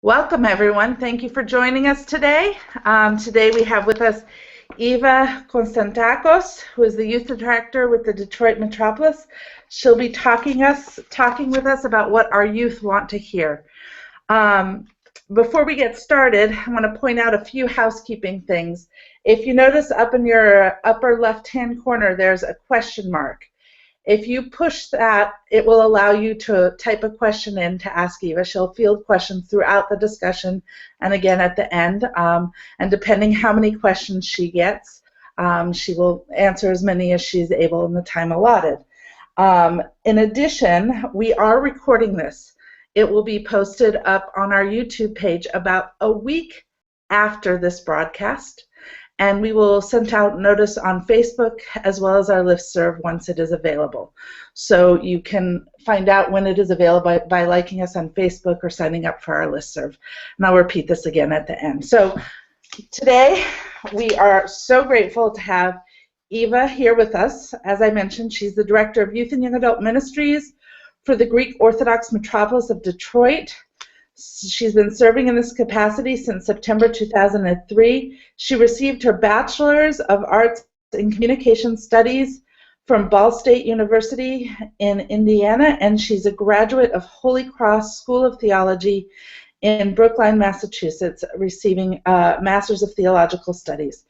Welcome, everyone. Thank you for joining us today. Today we have with us Eva Konstantakos, who is the youth director with the Detroit Metropolis. She'll be talking with us about what our youth want to hear. Before we get started, I want to point out a few housekeeping things. If you notice up in your upper left-hand corner, there's a question mark. If you push that, it will allow you to type a question in to ask Eva. She'll field questions throughout the discussion and again at the end. And depending how many questions she gets, she will answer as many as she's able in the time allotted. In addition, we are recording this. It will be posted up on our YouTube page about a week after this broadcast. And we will send out notice on Facebook as well as our listserv once it is available. So you can find out when it is available by liking us on Facebook or signing up for our listserv. And I'll repeat this again at the end. So today we are so grateful to have Eva here with us. As I mentioned, she's the Director of Youth and Young Adult Ministries for the Greek Orthodox Metropolis of Detroit. She's been serving in this capacity since September 2003. She received her Bachelor's of Arts in Communication Studies from Ball State University in Indiana, and she's a graduate of Holy Cross School of Theology in Brookline, Massachusetts, receiving a Master's of Theological Studies.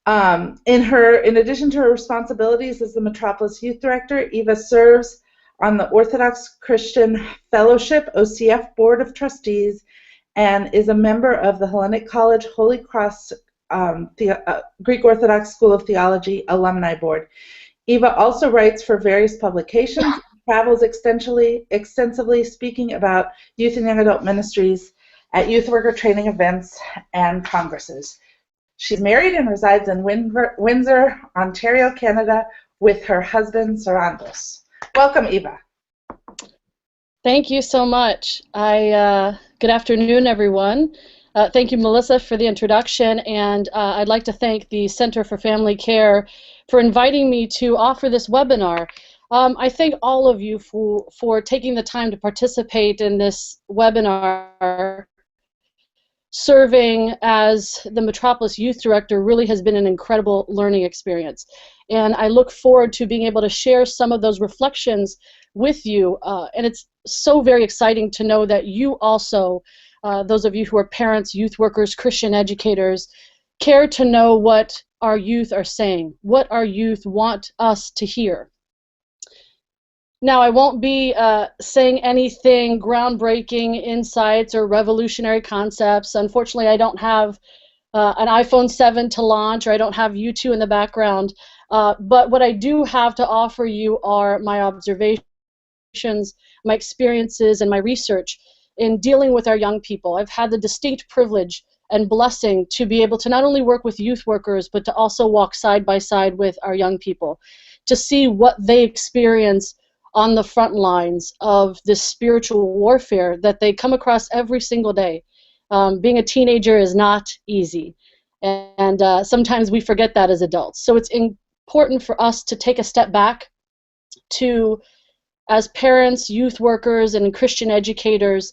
In addition to her responsibilities as the Metropolis Youth Director, Eva serves on the Orthodox Christian Fellowship, OCF Board of Trustees, and is a member of the Hellenic College Holy Cross Greek Orthodox School of Theology Alumni Board. Eva also writes for various publications, travels extensively speaking about youth and young adult ministries at youth worker training events and congresses. She's married and resides in Windsor, Ontario, Canada, with her husband, Sarantos. Welcome, Eva. Thank you so much. Good afternoon, everyone. Thank you, Melissa, for the introduction, and I'd like to thank the Center for Family Care for inviting me to offer this webinar. I thank all of you for taking the time to participate in this webinar. Serving as the Metropolis Youth Director really has been an incredible learning experience. And I look forward to being able to share some of those reflections with you. And it's so very exciting to know that you also, those of you who are parents, youth workers, Christian educators, care to know what our youth are saying, what our youth want us to hear. Now, I won't be saying anything groundbreaking insights or revolutionary concepts. Unfortunately, I don't have an iPhone 7 to launch, or I don't have you two in the background. But what I do have to offer you are my observations, my experiences, and my research in dealing with our young people. I've had the distinct privilege and blessing to be able to not only work with youth workers, but to also walk side by side with our young people, to see what they experience on the front lines of this spiritual warfare that they come across every single day. Being a teenager is not easy, and sometimes we forget that as adults. So it's important for us to take a step back to, as parents, youth workers, and Christian educators,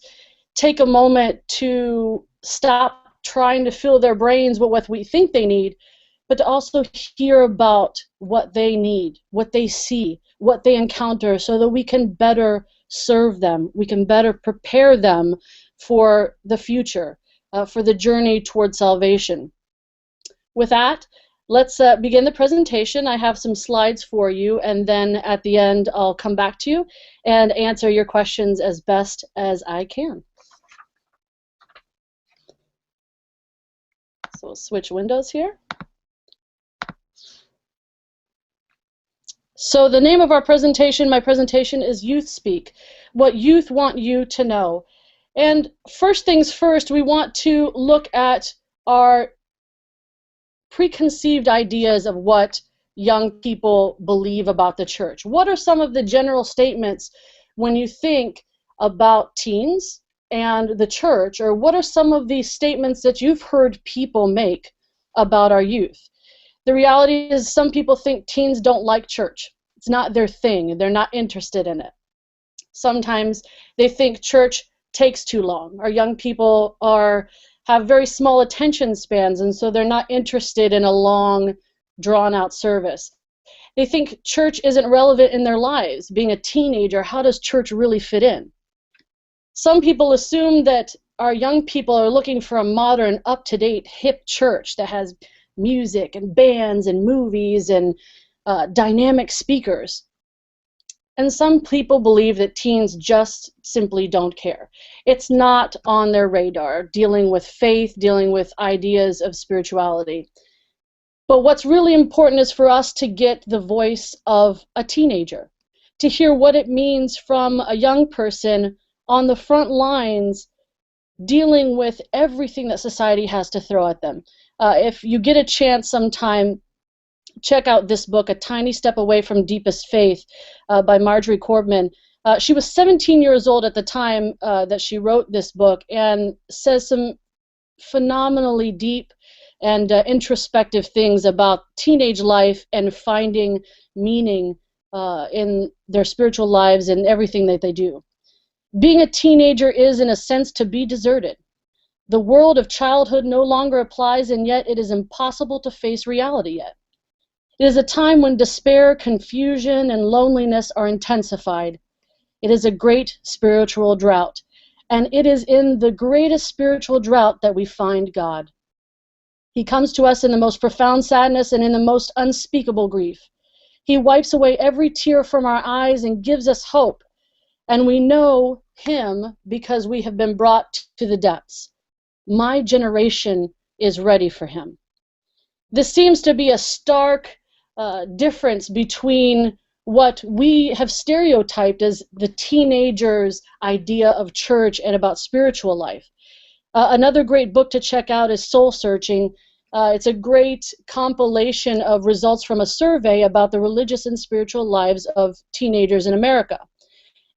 take a moment to stop trying to fill their brains with what we think they need, but to also hear about what they need, what they see, what they encounter, so that we can better serve them, we can better prepare them for the future, for the journey toward salvation. With that, let's begin the presentation. I have some slides for you, and then at the end I'll come back to you and answer your questions as best as I can. So we'll switch windows here. So the name of our presentation, my presentation, is Youth Speak, what youth want you to know. And first things first, we want to look at our preconceived ideas of what young people believe about the church. What are some of the general statements when you think about teens and the church, or what are some of these statements that you've heard people make about our youth? The reality is some people think teens don't like church. It's not their thing. They're not interested in it. Sometimes they think church takes too long. Our young people have very small attention spans, and so they're not interested in a long, drawn-out service. They think church isn't relevant in their lives. Being a teenager, how does church really fit in? Some people assume that our young people are looking for a modern, up-to-date, hip church that has music and bands and movies and dynamic speakers. And some people believe that teens just simply don't care. It's not on their radar, dealing with faith, dealing with ideas of spirituality. But what's really important is for us to get the voice of a teenager, to hear what it means from a young person on the front lines, dealing with everything that society has to throw at them. If you get a chance sometime, check out this book, A Tiny Step Away from Deepest Faith, by Marjorie Korbman. She was 17 years old at the time that she wrote this book, and says some phenomenally deep and introspective things about teenage life and finding meaning in their spiritual lives and everything that they do. Being a teenager is, in a sense, to be deserted. The world of childhood no longer applies, and yet it is impossible to face reality yet. It is a time when despair, confusion, and loneliness are intensified. It is a great spiritual drought, and it is in the greatest spiritual drought that we find God. He comes to us in the most profound sadness and in the most unspeakable grief. He wipes away every tear from our eyes and gives us hope, and we know Him because we have been brought to the depths. My generation is ready for Him. This seems to be a stark difference between what we have stereotyped as the teenager's idea of church and about spiritual life. Another great book to check out is Soul Searching. It's a great compilation of results from a survey about the religious and spiritual lives of teenagers in America.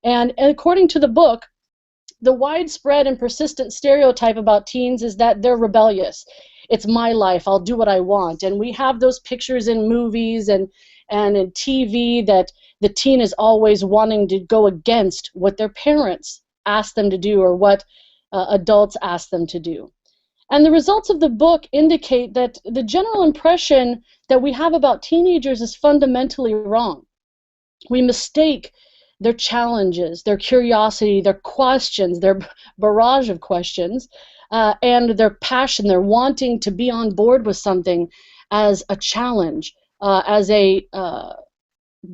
And according to the book, the widespread and persistent stereotype about teens is that they're rebellious. It's my life, I'll do what I want. And we have those pictures in movies and in TV that the teen is always wanting to go against what their parents ask them to do or what adults ask them to do. And the results of the book indicate that the general impression that we have about teenagers is fundamentally wrong. We mistake their challenges, their curiosity, their questions, their barrage of questions, and their passion, their wanting to be on board with something as a challenge, as a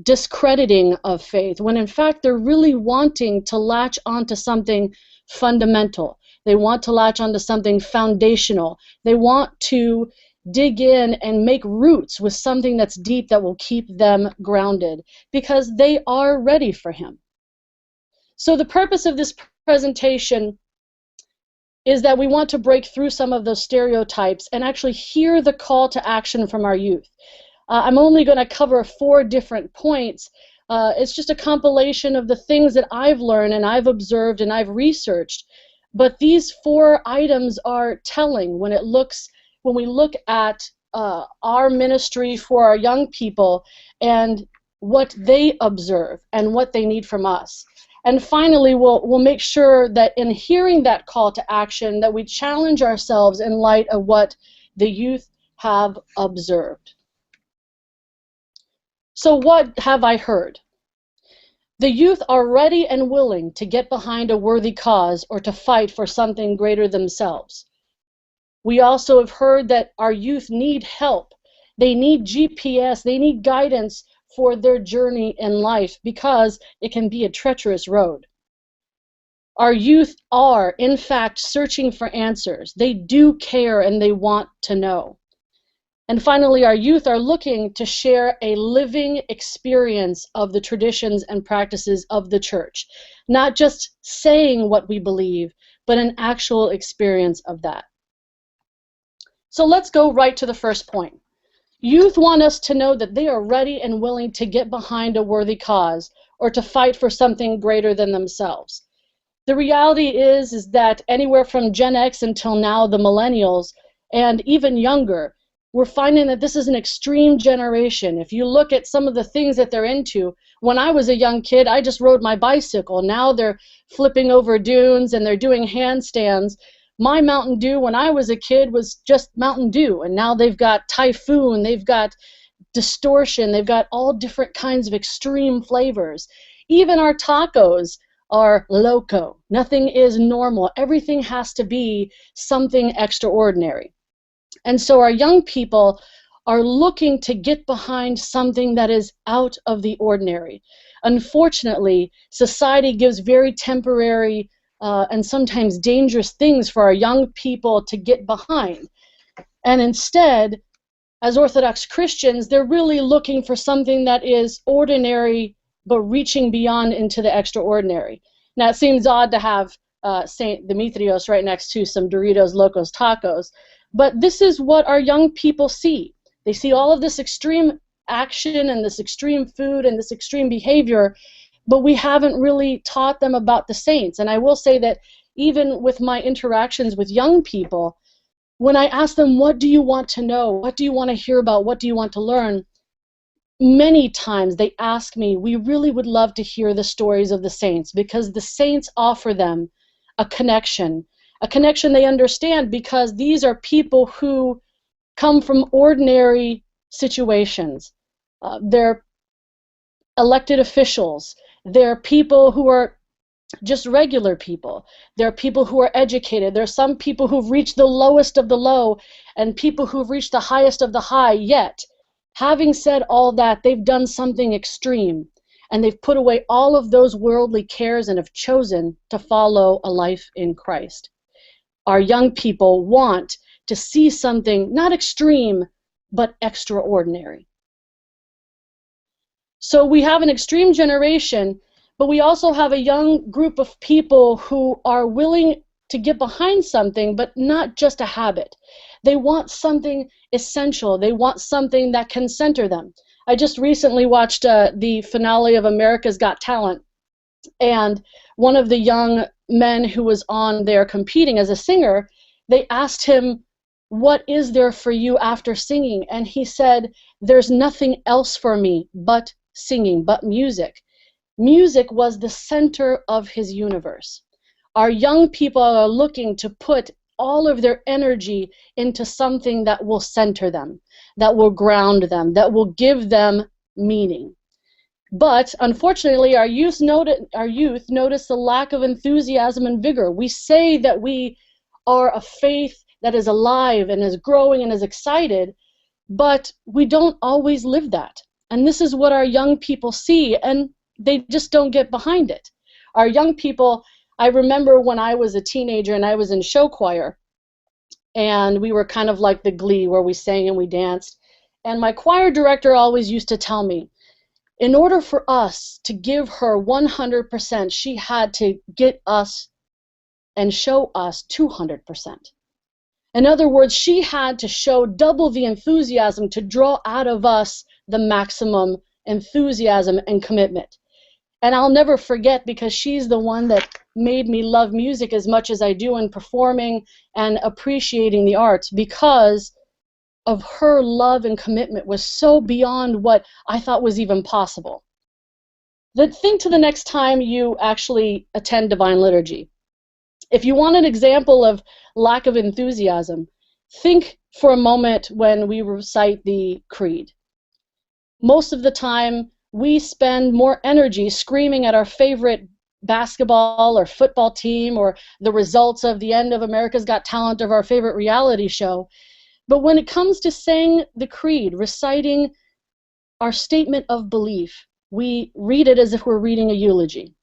discrediting of faith, when in fact they're really wanting to latch onto something fundamental. They want to latch onto something foundational. They want to dig in and make roots with something that's deep that will keep them grounded because they are ready for Him. So the purpose of this presentation is that we want to break through some of those stereotypes and actually hear the call to action from our youth. I'm only going to cover 4 different points. It's just a compilation of the things that I've learned and I've observed and I've researched. But these 4 items are telling when we look at our ministry for our young people and what they observe and what they need from us. And finally, we'll make sure that in hearing that call to action that we challenge ourselves in light of what the youth have observed. So what have I heard? The youth are ready and willing to get behind a worthy cause or to fight for something greater themselves. We also have heard that our youth need help. They need GPS, they need guidance for their journey in life because it can be a treacherous road. Our youth are, in fact, searching for answers. They do care and they want to know. And finally, our youth are looking to share a living experience of the traditions and practices of the church, not just saying what we believe, but an actual experience of that. So let's go right to the first point. Youth want us to know that they are ready and willing to get behind a worthy cause or to fight for something greater than themselves. The reality is that anywhere from Gen X until now, the millennials, and even younger, we're finding that this is an extreme generation. If you look at some of the things that they're into, when I was a young kid, I just rode my bicycle. Now they're flipping over dunes and they're doing handstands. My Mountain Dew when I was a kid was just Mountain Dew, and now they've got Typhoon, they've got Distortion, they've got all different kinds of extreme flavors. Even our tacos are loco. Nothing is normal. Everything has to be something extraordinary. And so our young people are looking to get behind something that is out of the ordinary. Unfortunately, society gives very temporary and sometimes dangerous things for our young people to get behind. And instead, as Orthodox Christians, they're really looking for something that is ordinary but reaching beyond into the extraordinary. Now, it seems odd to have St. Demetrios right next to some Doritos Locos Tacos, but this is what our young people see. They see all of this extreme action and this extreme food and this extreme behavior, but we haven't really taught them about the saints. And I will say that even with my interactions with young people, when I ask them, what do you want to know? What do you want to hear about? What do you want to learn? Many times they ask me, we really would love to hear the stories of the saints, because the saints offer them a connection they understand, because these are people who come from ordinary situations. They're elected officials. They're people who are just regular people. There are people who are educated. There are some people who've reached the lowest of the low and people who've reached the highest of the high. Yet, having said all that, they've done something extreme, and they've put away all of those worldly cares and have chosen to follow a life in Christ. Our young people want to see something not extreme, but extraordinary. So we have an extreme generation, but we also have a young group of people who are willing to get behind something, but not just a habit. They want something essential. They want something that can center them. I just recently watched the finale of America's Got Talent, and one of the young men who was on there competing as a singer, they asked him, what is there for you after singing? And he said, there's nothing else for me but singing, but music. Music was the center of his universe. Our young people are looking to put all of their energy into something that will center them, that will ground them, that will give them meaning. But unfortunately, our youth notice the lack of enthusiasm and vigor. We say that we are a faith that is alive and is growing and is excited, but we don't always live that. And this is what our young people see, and they just don't get behind it. Our young people, I remember when I was a teenager and I was in show choir, and we were kind of like the Glee where we sang and we danced. And my choir director always used to tell me, in order for us to give her 100%, she had to get us and show us 200%. In other words, she had to show double the enthusiasm to draw out of us the maximum enthusiasm and commitment. And I'll never forget, because she's the one that made me love music as much as I do, in performing and appreciating the arts, because of her love and commitment was so beyond what I thought was even possible. Think to the next time you actually attend Divine Liturgy. If you want an example of lack of enthusiasm, think for a moment when we recite the Creed. Most of the time, we spend more energy screaming at our favorite basketball or football team, or the results of the end of America's Got Talent, of our favorite reality show. But when it comes to saying the Creed, reciting our statement of belief, we read it as if we're reading a eulogy.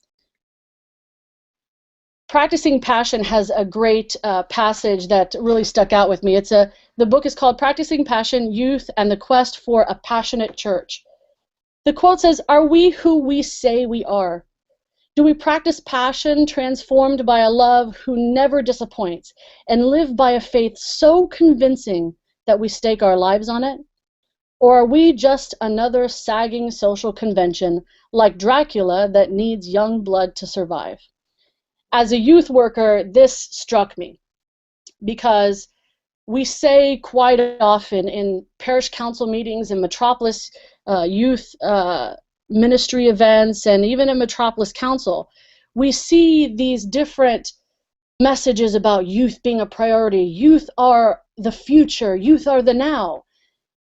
Practicing Passion has a great passage that really stuck out with me. The book is called Practicing Passion, Youth and the Quest for a Passionate Church. The quote says, "Are we who we say we are? Do we practice passion transformed by a love who never disappoints, and live by a faith so convincing that we stake our lives on it? Or are we just another sagging social convention, like Dracula, that needs young blood to survive?" As a youth worker, this struck me, because We say quite often in parish council meetings and Metropolis youth ministry events, and even in Metropolis Council, we see these different messages about youth being a priority. Youth are the future. Youth are the now.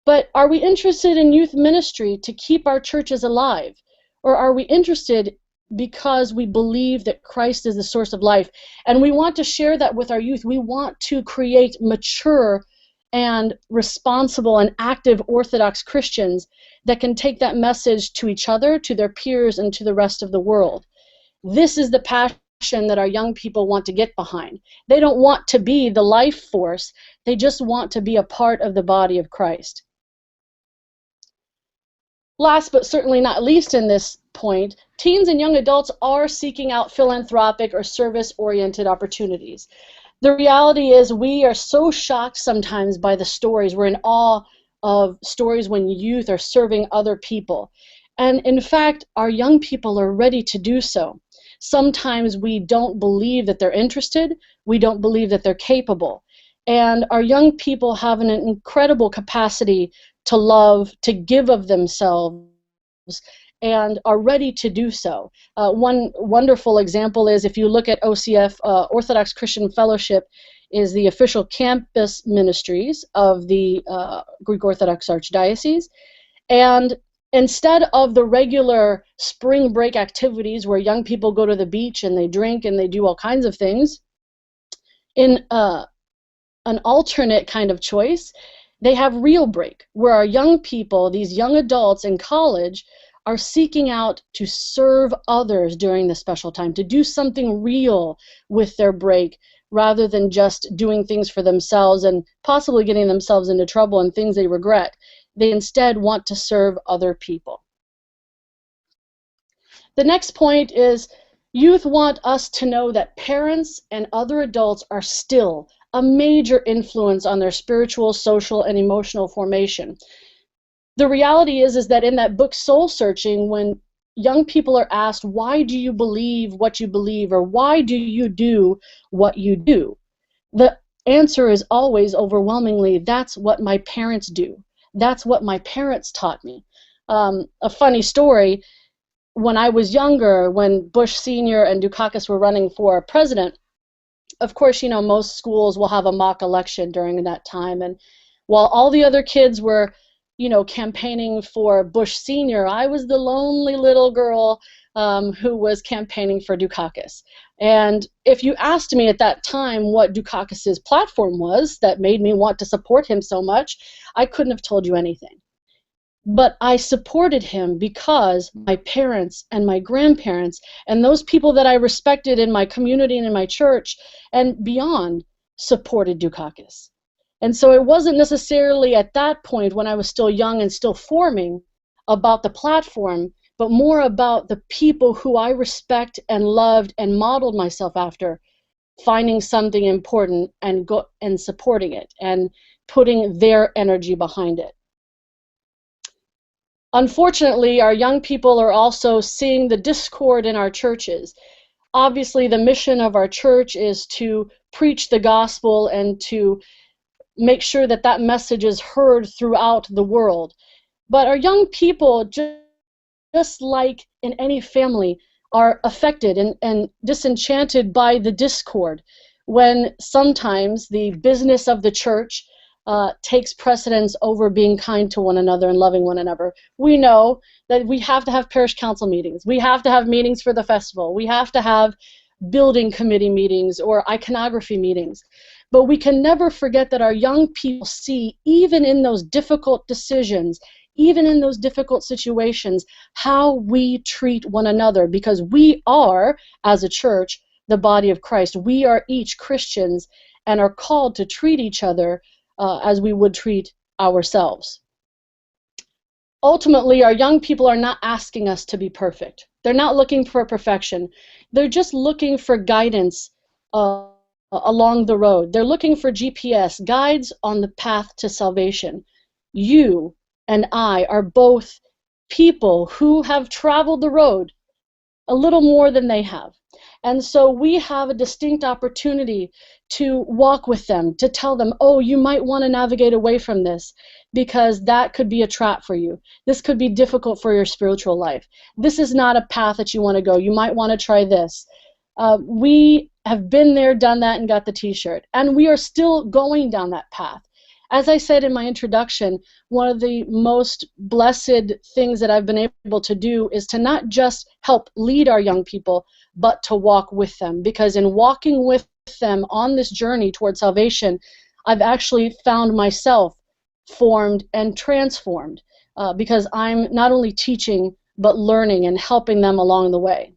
But are we interested in youth ministry to keep our churches alive? Or are we interested because we believe that Christ is the source of life? And we want to share that with our youth. We want to create mature and responsible and active Orthodox Christians that can take that message to each other, to their peers, and to the rest of the world. This is the passion that our young people want to get behind. They don't want to be the life force. They just want to be a part of the body of Christ. Last but certainly not least in this point, teens and young adults are seeking out philanthropic or service-oriented opportunities. The reality is we are so shocked sometimes by the stories. We're in awe of stories when youth are serving other people. And in fact, our young people are ready to do so. Sometimes we don't believe that they're interested. We don't believe that they're capable. And our young people have an incredible capacity to love, to give of themselves, and are ready to do so. One wonderful example is if you look at OCF, Orthodox Christian Fellowship is the official campus ministries of the Greek Orthodox Archdiocese. And instead of the regular spring break activities where young people go to the beach and they drink and they do all kinds of things, in an alternate kind of choice, they have Real Break, where our young people, these young adults in college, are seeking out to serve others during this special time, to do something real with their break, rather than just doing things for themselves and possibly getting themselves into trouble and things they regret. They instead want to serve other people. The next point is youth want us to know that parents and other adults are still a major influence on their spiritual, social, and emotional formation. The reality is that in that book, Soul Searching, when young people are asked, why do you believe what you believe, or why do you do what you do? The answer is always overwhelmingly, that's what my parents do. That's what my parents taught me. A funny story, when I was younger, when Bush Sr. and Dukakis were running for president, of course, you know, most schools will have a mock election during that time. And while all the other kids were, you know, campaigning for Bush Sr., I was the lonely little girl who was campaigning for Dukakis. And if you asked me at that time what Dukakis's platform was that made me want to support him so much, I couldn't have told you anything. But I supported him because my parents and my grandparents and those people that I respected in my community and in my church and beyond supported Dukakis. And so it wasn't necessarily at that point when I was still young and still forming about the platform, but more about the people who I respect and loved and modeled myself after, finding something important and supporting it and putting their energy behind it. Unfortunately, our young people are also seeing the discord in our churches. Obviously, the mission of our church is to preach the gospel and to make sure that that message is heard throughout the world. But our young people, just like in any family, are affected and disenchanted by the discord when sometimes the business of the church takes precedence over being kind to one another and loving one another. We know that we have to have parish council meetings. We have to have meetings for the festival. We have to have building committee meetings or iconography meetings. But we can never forget that our young people see, even in those difficult decisions, even in those difficult situations, how we treat one another, because we are, as a church, the body of Christ. We are each Christians and are called to treat each other as we would treat ourselves. Ultimately, our young people are not asking us to be perfect. They're not looking for perfection. They're just looking for guidance along the road. They're looking for GPS, guides on the path to salvation. You and I are both people who have traveled the road a little more than they have. And so we have a distinct opportunity to walk with them, to tell them, oh, you might want to navigate away from this because that could be a trap for you. This could be difficult for your spiritual life. This is not a path that you want to go. You might want to try this. We have been there, done that, and got the t-shirt. And we are still going down that path. As I said in my introduction, one of the most blessed things that I've been able to do is to not just help lead our young people, but to walk with them. Because in walking with them on this journey toward salvation, I've actually found myself formed and transformed because I'm not only teaching, but learning and helping them along the way.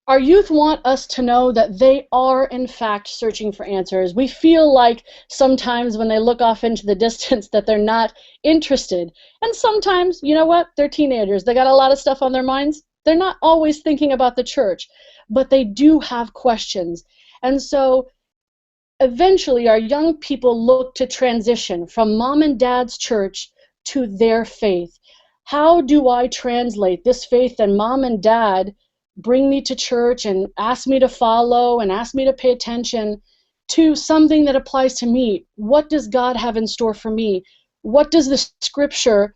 Our youth want us to know that they are, in fact, searching for answers. We feel like sometimes when they look off into the distance that they're not interested. And sometimes, you know what, they're teenagers. They got a lot of stuff on their minds. They're not always thinking about the church, but they do have questions. And so eventually our young people look to transition from mom and dad's church to their faith. How do I translate this faith that mom and dad bring me to church and ask me to follow and ask me to pay attention to something that applies to me? What does God have in store for me? What does the scripture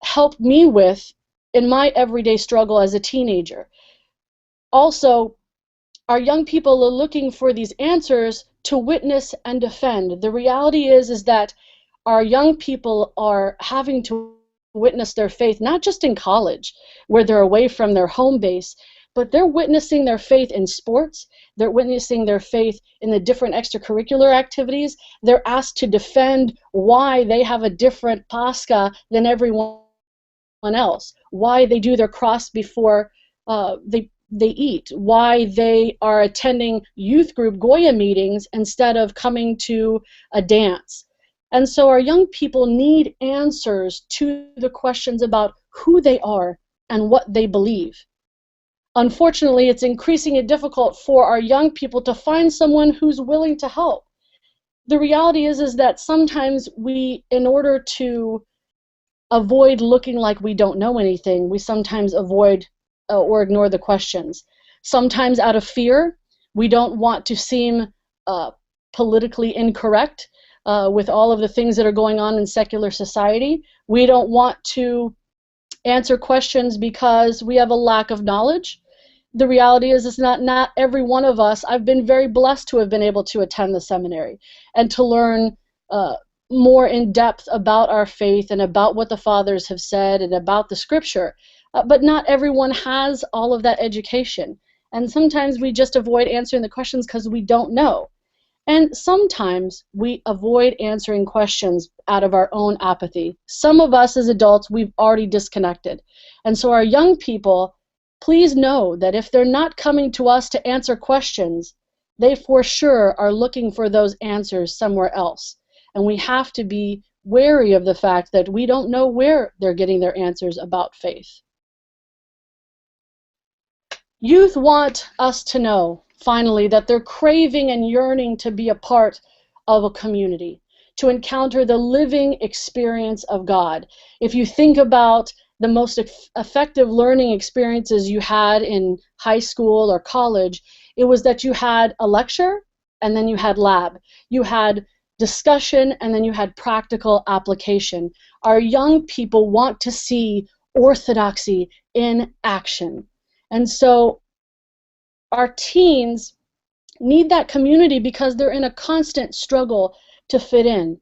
help me with in my everyday struggle as a teenager? Also, our young people are looking for these answers to witness and defend. The reality is that our young people are having to witness their faith, not just in college, where they're away from their home base, but they're witnessing their faith in sports. They're witnessing their faith in the different extracurricular activities. They're asked to defend why they have a different Pascha than everyone else, why they do their cross before they eat, why they are attending youth group Goya meetings instead of coming to a dance. And so our young people need answers to the questions about who they are and what they believe. Unfortunately, it's increasingly difficult for our young people to find someone who's willing to help. The reality is that sometimes we, in order to avoid looking like we don't know anything, we sometimes avoid or ignore the questions. Sometimes out of fear, we don't want to seem politically incorrect. With all of the things that are going on in secular society, we don't want to answer questions because we have a lack of knowledge. The reality is it's not every one of us. I've been very blessed to have been able to attend the seminary and to learn more in depth about our faith and about what the fathers have said and about the scripture. But not everyone has all of that education. And sometimes we just avoid answering the questions because we don't know. And sometimes we avoid answering questions out of our own apathy. Some of us as adults, we've already disconnected. And so our young people, please know that if they're not coming to us to answer questions, they for sure are looking for those answers somewhere else. And we have to be wary of the fact that we don't know where they're getting their answers about faith. Youth want us to know, finally, that they're craving and yearning to be a part of a community, to encounter the living experience of God. If you think about the most effective learning experiences you had in high school or college, it was that you had a lecture and then you had lab. You had discussion and then you had practical application. Our young people want to see orthodoxy in action. And so our teens need that community because they're in a constant struggle to fit in.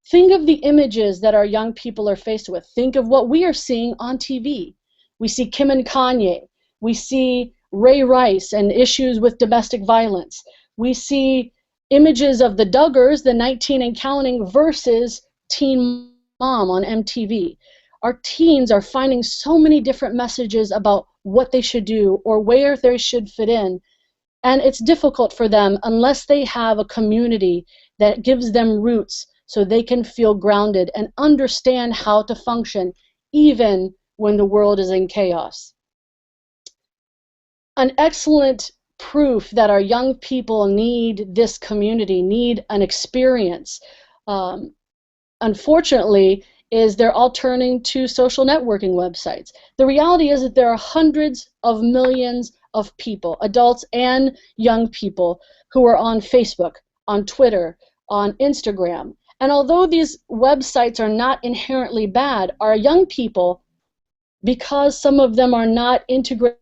Think of the images that our young people are faced with. Think of what we are seeing on TV. We see Kim and Kanye. We see Ray Rice and issues with domestic violence. We see images of the Duggars, the 19 and counting, versus Teen Mom on MTV. Our teens are finding so many different messages about what they should do or where they should fit in. And it's difficult for them unless they have a community that gives them roots so they can feel grounded and understand how to function even when the world is in chaos. An excellent proof that our young people need this community, need an experience, unfortunately, is they're all turning to social networking websites. The reality is that there are hundreds of millions of people, adults and young people, who are on Facebook, on Twitter, on Instagram. And although these websites are not inherently bad, our young people, because some of them are not integrated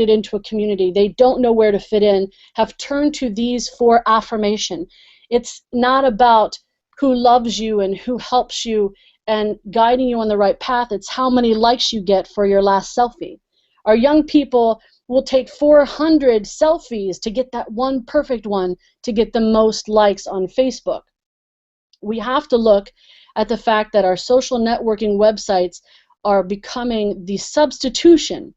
into a community, they don't know where to fit in, have turned to these for affirmation. It's not about who loves you and who helps you and guiding you on the right path. It's how many likes you get for your last selfie. Our young people will take 400 selfies to get that one perfect one to get the most likes on Facebook. We have to look at the fact that our social networking websites are becoming the substitution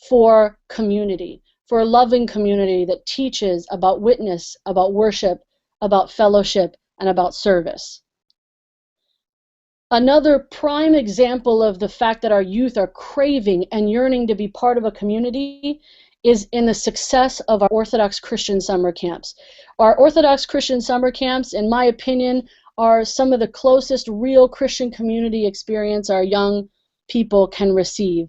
for community, for a loving community that teaches about witness, about worship, about fellowship, and about service. Another prime example of the fact that our youth are craving and yearning to be part of a community is in the success of our Orthodox Christian summer camps. Our Orthodox Christian summer camps, in my opinion, are some of the closest real Christian community experience our young people can receive.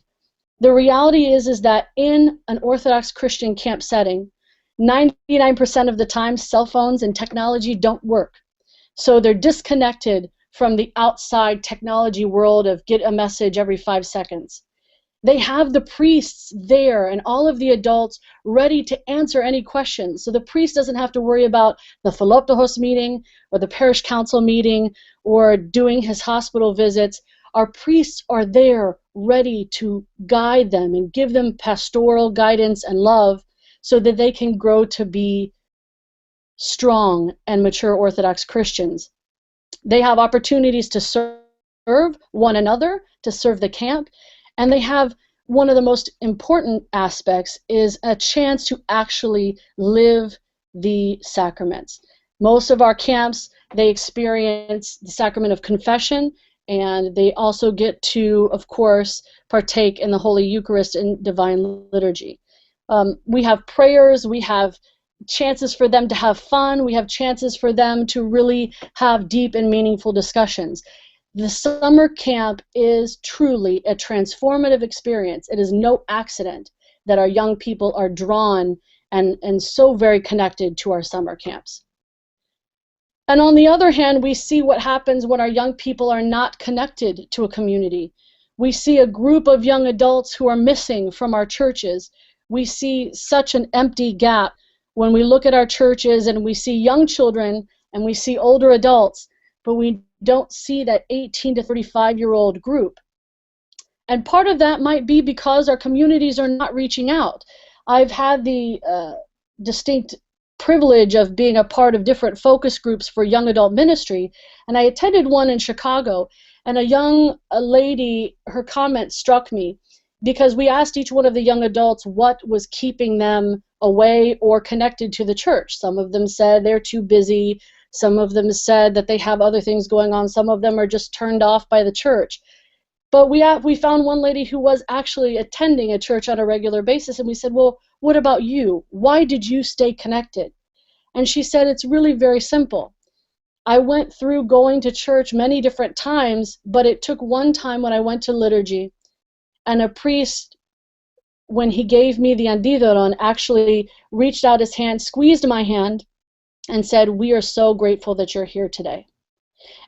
The reality is that in an Orthodox Christian camp setting, 99% of the time cell phones and technology don't work. So they're disconnected from the outside technology world of get a message every 5 seconds. They have the priests there and all of the adults ready to answer any questions. So the priest doesn't have to worry about the Philoptochos meeting or the parish council meeting or doing his hospital visits. Our priests are there ready to guide them and give them pastoral guidance and love so that they can grow to be strong and mature Orthodox Christians. They have opportunities to serve one another, to serve the camp, and they have one of the most important aspects is a chance to actually live the sacraments. Most of our camps, they experience the sacrament of confession, and they also get to, of course, partake in the Holy Eucharist and Divine Liturgy. We have prayers, we have chances for them to have fun, we have chances for them to really have deep and meaningful discussions. The summer camp is truly a transformative experience. It is no accident that our young people are drawn and so very connected to our summer camps. And on the other hand, we see what happens when our young people are not connected to a community. We see a group of young adults who are missing from our churches. We see such an empty gap when we look at our churches and we see young children and we see older adults, but we don't see that 18 to 35-year-old group. And part of that might be because our communities are not reaching out. I've had the distinct privilege of being a part of different focus groups for young adult ministry, and I attended one in Chicago, and a lady, her comment struck me because we asked each one of the young adults what was keeping them away or connected to the church. Some of them said they're too busy. Some of them said that they have other things going on. Some of them are just turned off by the church. But we found one lady who was actually attending a church on a regular basis, and we said, well, what about you? Why did you stay connected? And she said, it's really very simple. I went through going to church many different times, but it took one time when I went to liturgy, and a priest, when he gave me the antidoron, actually reached out his hand, squeezed my hand, and said, we are so grateful that you're here today.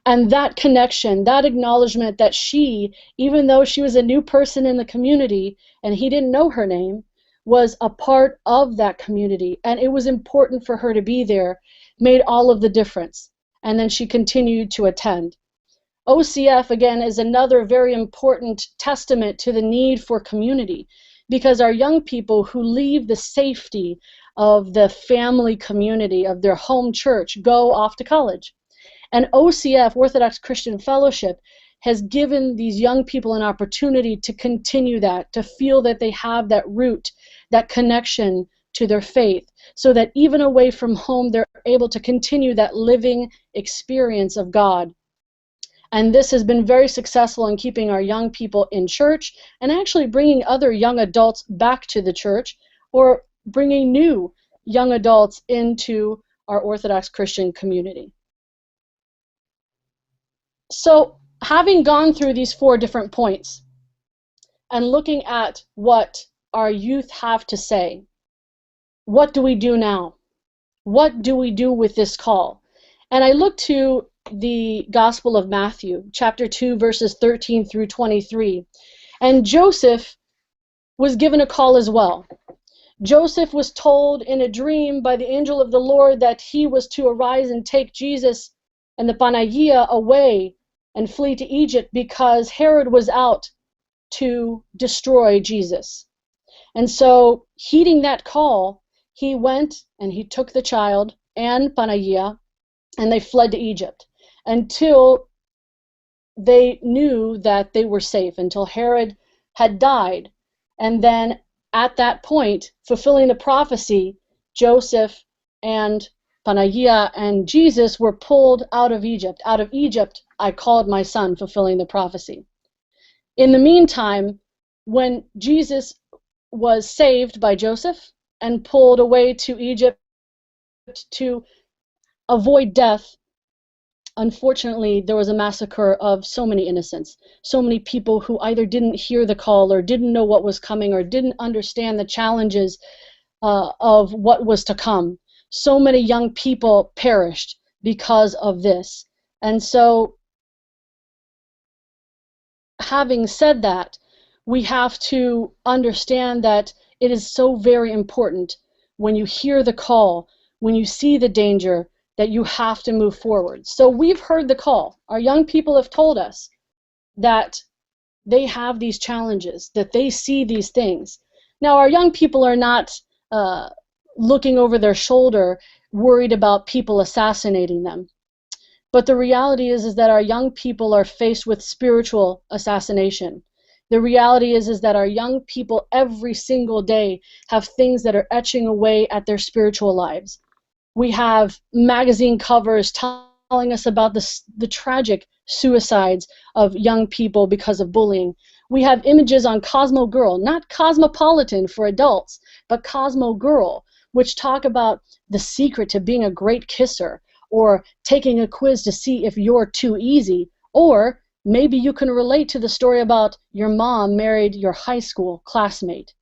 And that connection, that acknowledgement that she, even though she was a new person in the community and he didn't know her name, was a part of that community, and it was important for her to be there, made all of the difference. And then she continued to attend. OCF, again, is another very important testament to the need for community, because our young people who leave the safety of the family community, of their home church, go off to college. And OCF, Orthodox Christian Fellowship, has given these young people an opportunity to continue that, to feel that they have that root, that connection to their faith, so that even away from home, they're able to continue that living experience of God. And this has been very successful in keeping our young people in church and actually bringing other young adults back to the church, or bringing new young adults into our Orthodox Christian community. So Having gone through these 4 different points and looking at what our youth have to say, what do we do now? What do we do with this call? And I look to the Gospel of Matthew, chapter 2, verses 13 through 23. And Joseph was given a call as well. Joseph was told in a dream by the angel of the Lord that he was to arise and take Jesus and the Panagia away and flee to Egypt because Herod was out to destroy Jesus. And so, heeding that call, he went and he took the child and Panagia, and they fled to Egypt until they knew that they were safe, until Herod had died. And then at that point, fulfilling the prophecy, Joseph and Panagia and Jesus were pulled out of Egypt. Out of Egypt, I called my son, fulfilling the prophecy. In the meantime, when Jesus was saved by Joseph and pulled away to Egypt to avoid death, unfortunately, there was a massacre of so many innocents, so many people who either didn't hear the call or didn't know what was coming or didn't understand the challenges of what was to come. So many young people perished because of this. And so, having said that, we have to understand that it is so very important when you hear the call, when you see the danger, that you have to move forward. So we've heard the call. Our young people have told us that they have these challenges, that they see these things. Now, our young people are not looking over their shoulder, worried about people assassinating them. But the reality is that our young people are faced with spiritual assassination. The reality is that our young people every single day have things that are etching away at their spiritual lives. We have magazine covers telling us about the tragic suicides of young people because of bullying. We have images on Cosmo Girl, not Cosmopolitan for adults, but Cosmo Girl, which talk about the secret to being a great kisser, or taking a quiz to see if you're too easy, or maybe you can relate to the story about your mom married your high school classmate.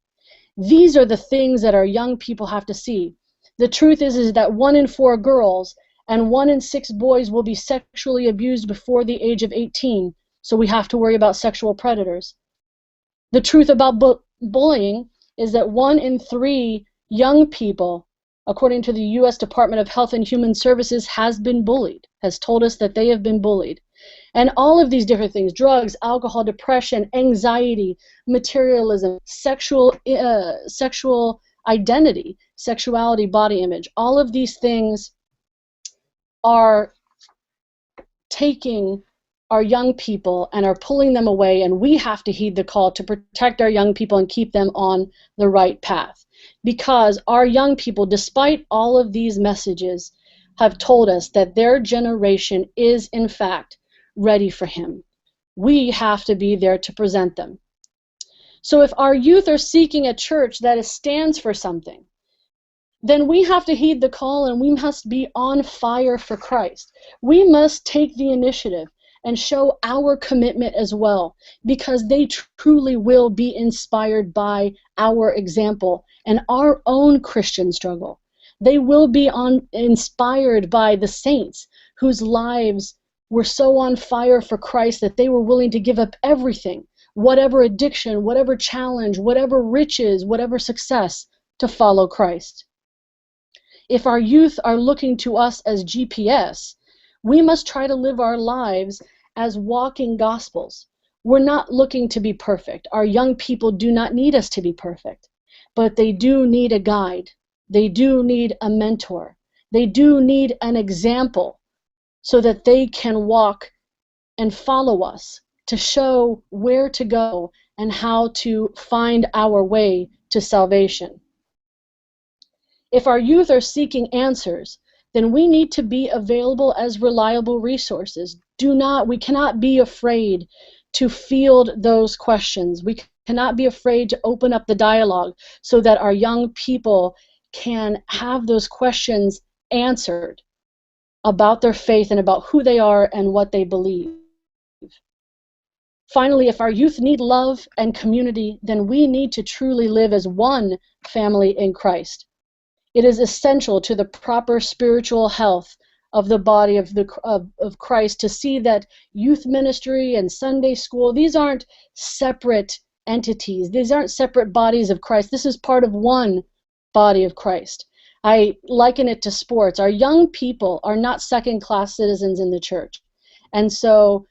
These are the things that our young people have to see. The truth is that 1 in 4 girls and 1 in 6 boys will be sexually abused before the age of 18, so we have to worry about sexual predators. The truth about bullying is that 1 in 3 young people, according to the U.S. Department of Health and Human Services, has been bullied, has told us that they have been bullied. And all of these different things, drugs, alcohol, depression, anxiety, materialism, sexual identity, sexuality, body image, all of these things are taking our young people and are pulling them away, and we have to heed the call to protect our young people and keep them on the right path. Because our young people, despite all of these messages, have told us that their generation is, in fact, ready for him. We have to be there to present them. So if our youth are seeking a church that stands for something, then we have to heed the call and we must be on fire for Christ. We must take the initiative and show our commitment as well, because they truly will be inspired by our example and our own Christian struggle. They will be inspired by the saints whose lives were so on fire for Christ that they were willing to give up everything, whatever addiction, whatever challenge, whatever riches, whatever success, to follow Christ. If our youth are looking to us as GPS, we must try to live our lives as walking gospels. We're not looking to be perfect. Our young people do not need us to be perfect, but they do need a guide. They do need a mentor. They do need an example so that they can walk and follow us to show where to go and how to find our way to salvation. If our youth are seeking answers, then we need to be available as reliable resources. We cannot be afraid to field those questions. We cannot be afraid to open up the dialogue so that our young people can have those questions answered about their faith and about who they are and what they believe. Finally, if our youth need love and community, then we need to truly live as one family in Christ. It is essential to the proper spiritual health of the body of Christ to see that youth ministry and Sunday school, these aren't separate entities. These aren't separate bodies of Christ. This is part of one body of Christ. I liken it to sports. Our young people are not second-class citizens in the church. And so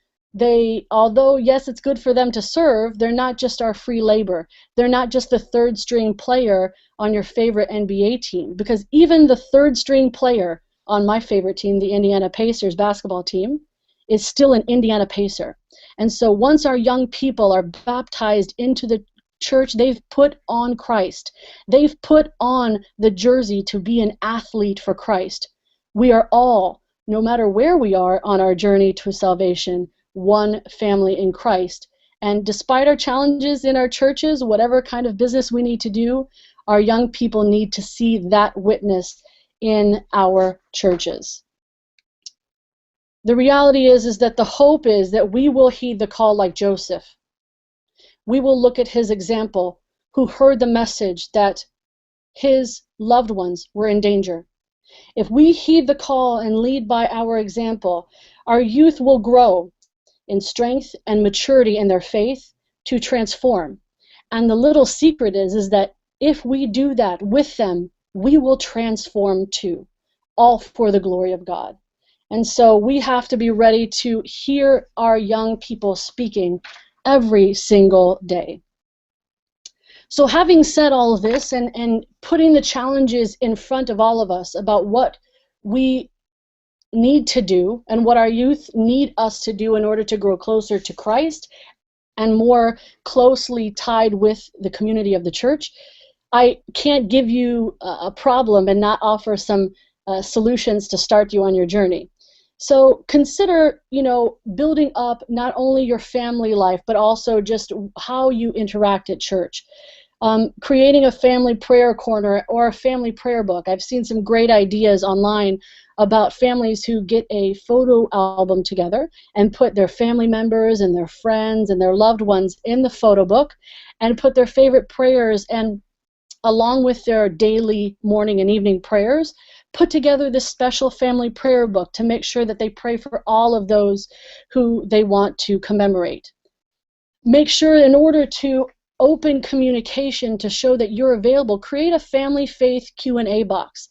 although yes, it's good for them to serve, they're not just our free labor. They're not just the third string player on your favorite NBA team, because even the third string player on my favorite team, the Indiana Pacers basketball team, is still an Indiana Pacer. And so once our young people are baptized into the church, they've put on Christ. They've put on the jersey to be an athlete for Christ. We are all, no matter where we are on our journey to salvation, one family in Christ. And despite our challenges in our churches, whatever kind of business we need to do, our young people need to see that witness in our churches. The reality is that the hope is that we will heed the call like Joseph. We will look at his example, who heard the message that his loved ones were in danger. If we heed the call and lead by our example, our youth will grow in strength and maturity in their faith to transform. And the little secret is that if we do that with them, we will transform too, all for the glory of God. And so we have to be ready to hear our young people speaking every single day. So having said all of this and putting the challenges in front of all of us about what we need to do and what our youth need us to do in order to grow closer to Christ and more closely tied with the community of the church, I can't give you a problem and not offer some solutions to start you on your journey. So consider, building up not only your family life, but also just how you interact at church. Creating a family prayer corner or a family prayer book. I've seen some great ideas online about families who get a photo album together and put their family members and their friends and their loved ones in the photo book and put their favorite prayers, and along with their daily morning and evening prayers, put together this special family prayer book to make sure that they pray for all of those who they want to commemorate. Make sure, in order to open communication to show that you're available, create a family faith Q&A box.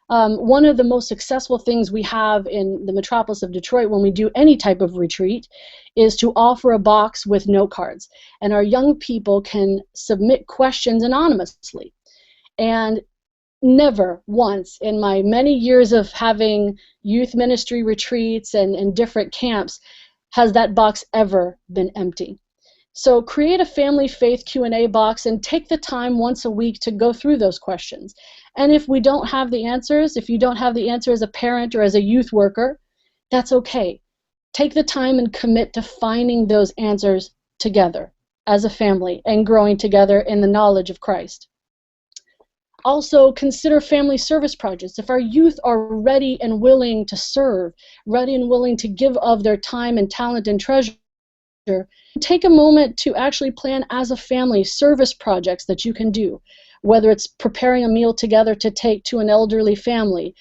One of the most successful things we have in the Metropolis of Detroit when we do any type of retreat is to offer a box with note cards. And our young people can submit questions anonymously. And never once in my many years of having youth ministry retreats and different camps has that box ever been empty. So create a family faith Q&A box and take the time once a week to go through those questions. And if we don't have the answers, if you don't have the answer as a parent or as a youth worker, that's okay. Take the time and commit to finding those answers together as a family and growing together in the knowledge of Christ. Also, consider family service projects. If our youth are ready and willing to serve, ready and willing to give of their time and talent and treasure, take a moment to actually plan as a family service projects that you can do, whether it's preparing a meal together to take to an elderly family,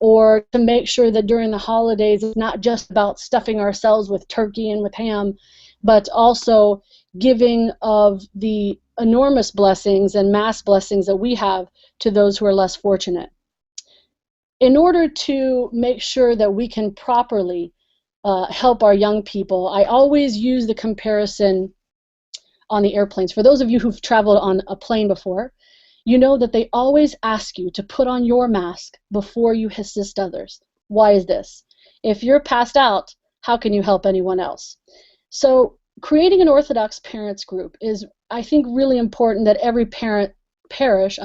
or to make sure that during the holidays it's not just about stuffing ourselves with turkey and with ham, but also giving of the enormous blessings and mass blessings that we have to those who are less fortunate. In order to make sure that we can properly help our young people, I always use the comparison on the airplanes. For those of you who've traveled on a plane before, you know that they always ask you to put on your mask before you assist others. Why is this? If you're passed out, how can you help anyone else? So creating an Orthodox parents group is, I think, really important that every parish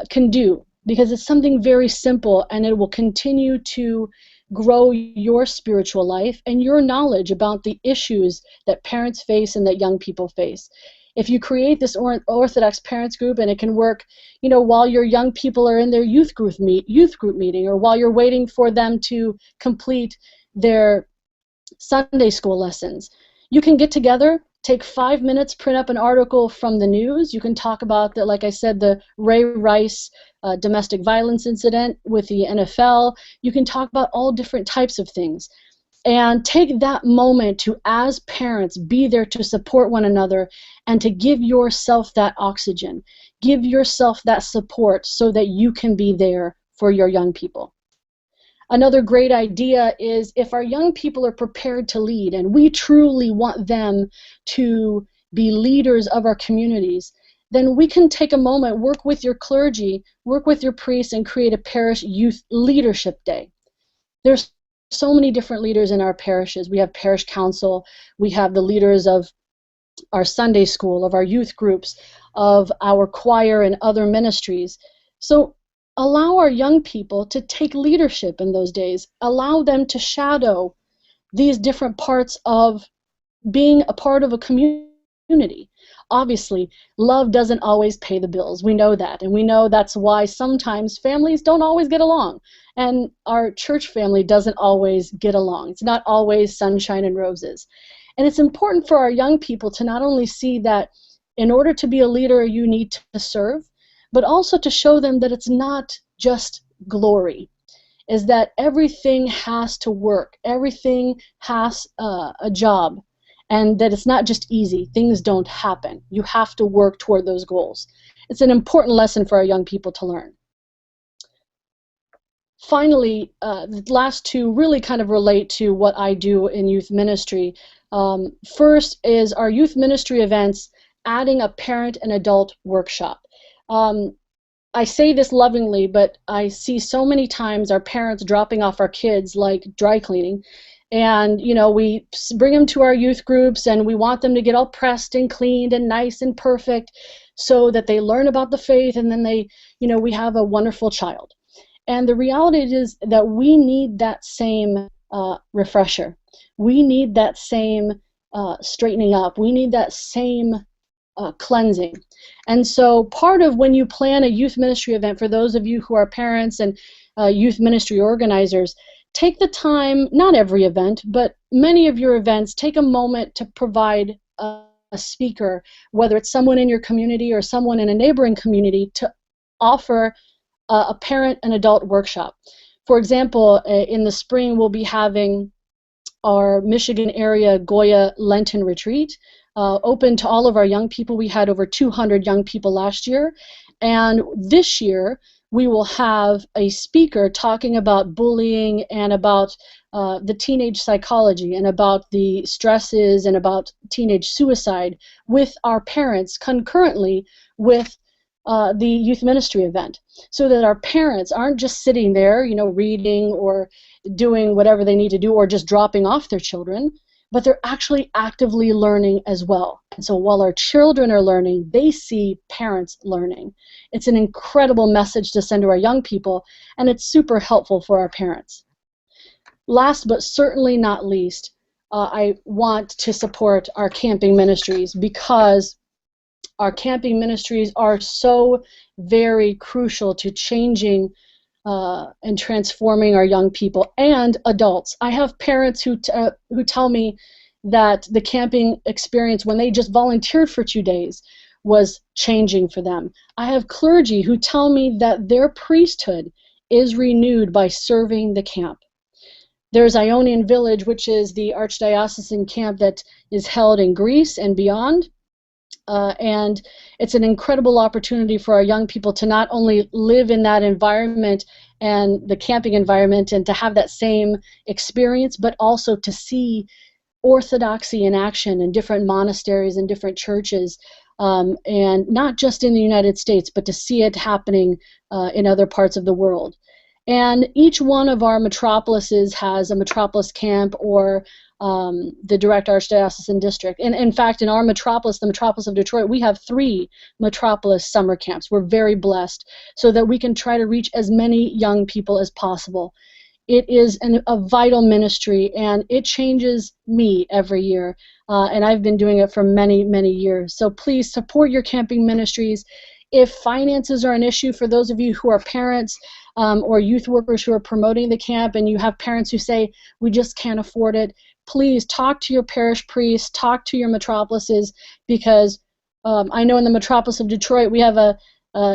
can do, because it's something very simple and it will continue to grow your spiritual life and your knowledge about the issues that parents face and that young people face. If you create this Orthodox parents group, and it can work, while your young people are in their youth group meeting, or while you're waiting for them to complete their Sunday school lessons, You can get together, take 5 minutes, print up an article from the news. You can talk about, the, like I said, the Ray Rice domestic violence incident with the NFL. You can talk about all different types of things. And take that moment to, as parents, be there to support one another and to give yourself that oxygen. Give yourself that support so that you can be there for your young people. Another great idea is if our young people are prepared to lead and we truly want them to be leaders of our communities, then we can take a moment, work with your clergy, work with your priests, and create a parish youth leadership day. There's so many different leaders in our parishes. We have parish council, we have the leaders of our Sunday school, of our youth groups, of our choir and other ministries. So allow our young people to take leadership in those days. Allow them to shadow these different parts of being a part of a community. Obviously, love doesn't always pay the bills. We know that, and we know that's why sometimes families don't always get along, and our church family doesn't always get along. It's not always sunshine and roses. And it's important for our young people to not only see that in order to be a leader, you need to serve, but also to show them that it's not just glory, is that everything has to work, everything has a job, and that it's not just easy. Things don't happen. You have to work toward those goals. It's an important lesson for our young people to learn. Finally, the last two really kind of relate to what I do in youth ministry. First is our youth ministry events, adding a parent and adult workshop. I say this lovingly, but I see so many times our parents dropping off our kids like dry cleaning, and we bring them to our youth groups and we want them to get all pressed and cleaned and nice and perfect so that they learn about the faith, and then we have a wonderful child. And the reality is that we need that same refresher. We need that same straightening up. We need that same cleansing. And so part of when you plan a youth ministry event, for those of you who are parents and youth ministry organizers, take the time, not every event, but many of your events, take a moment to provide a speaker, whether it's someone in your community or someone in a neighboring community, to offer a parent and adult workshop. For example, in the spring we'll be having our Michigan area Goya Lenten retreat, open to all of our young people. We had over 200 young people last year, and this year we will have a speaker talking about bullying and about the teenage psychology and about the stresses and about teenage suicide with our parents concurrently with the youth ministry event, so that our parents aren't just sitting there, reading or doing whatever they need to do or just dropping off their children, but they're actually actively learning as well. And so while our children are learning, they see parents learning. It's an incredible message to send to our young people, and it's super helpful for our parents. Last but certainly not least, I want to support our camping ministries, because our camping ministries are so very crucial to changing and transforming our young people and adults. I have parents who tell me that the camping experience, when they just volunteered for 2 days, was changing for them. I have clergy who tell me that their priesthood is renewed by serving the camp. There's Ionian Village, which is the archdiocesan camp that is held in Greece and beyond. And it's an incredible opportunity for our young people to not only live in that environment and the camping environment and to have that same experience, but also to see orthodoxy in action in different monasteries and different churches, and not just in the United States, but to see it happening in other parts of the world. And each one of our metropolises has a metropolis camp or the direct archdiocesan district. And in fact, in our metropolis, the metropolis of Detroit, we have 3 metropolis summer camps. We're very blessed so that we can try to reach as many young people as possible. It is a vital ministry, and it changes me every year. And I've been doing it for many, many years. So please support your camping ministries. If finances are an issue for those of you who are parents or youth workers who are promoting the camp, and you have parents who say, we just can't afford it, please talk to your parish priests, talk to your metropolises, because I know in the metropolis of Detroit we have a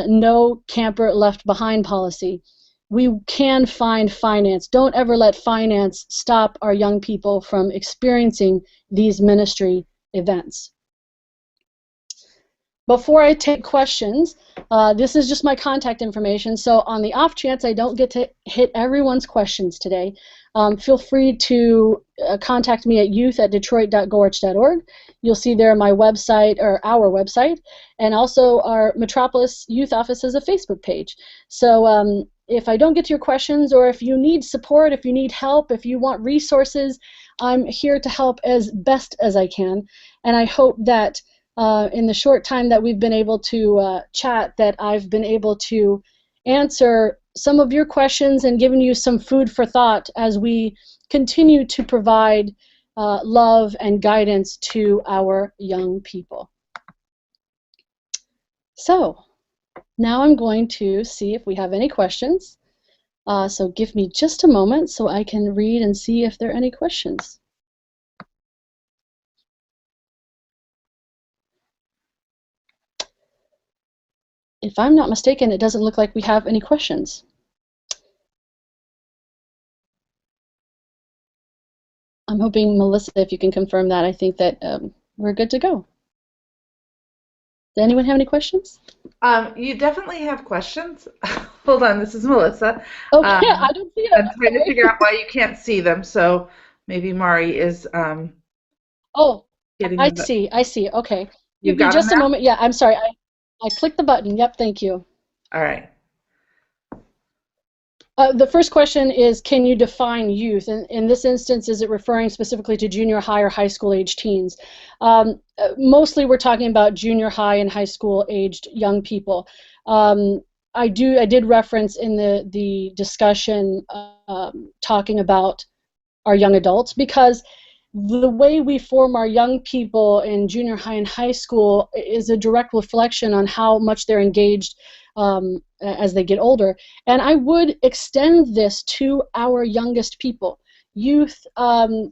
no camper left behind policy. We can find finance. Don't ever let finance stop our young people from experiencing these ministry events. Before I take questions, this is just my contact information, so on the off chance I don't get to hit everyone's questions today, feel free to contact me at youth@detroit.gorch.org. You'll see there my website, or our website, and also our Metropolis Youth Office has a Facebook page. So if I don't get to your questions, or if you need support, if you need help, if you want resources, I'm here to help as best as I can, and I hope that in the short time that we've been able to chat, that I've been able to answer some of your questions and given you some food for thought as we continue to provide love and guidance to our young people. So now I'm going to see if we have any questions. So give me just a moment so I can read and see if there are any questions. If I'm not mistaken, it doesn't look like we have any questions. I'm hoping, Melissa, if you can confirm that, I think that we're good to go. Does anyone have any questions? You definitely have questions. Hold on, this is Melissa. Okay, I don't see it. I'm trying to figure out why you can't see them, so maybe Mari is oh, getting I them. see, I see. Okay. You Give me got just them a now? moment. Yeah, I'm sorry. I clicked the button. Yep, thank you. All right. The first question is, can you define youth? And in this instance, is it referring specifically to junior high or high school age teens? Mostly we're talking about junior high and high school aged young people. I did reference in the discussion talking about our young adults, because the way we form our young people in junior high and high school is a direct reflection on how much they're engaged as they get older. And I would extend this to our youngest people. Youth, can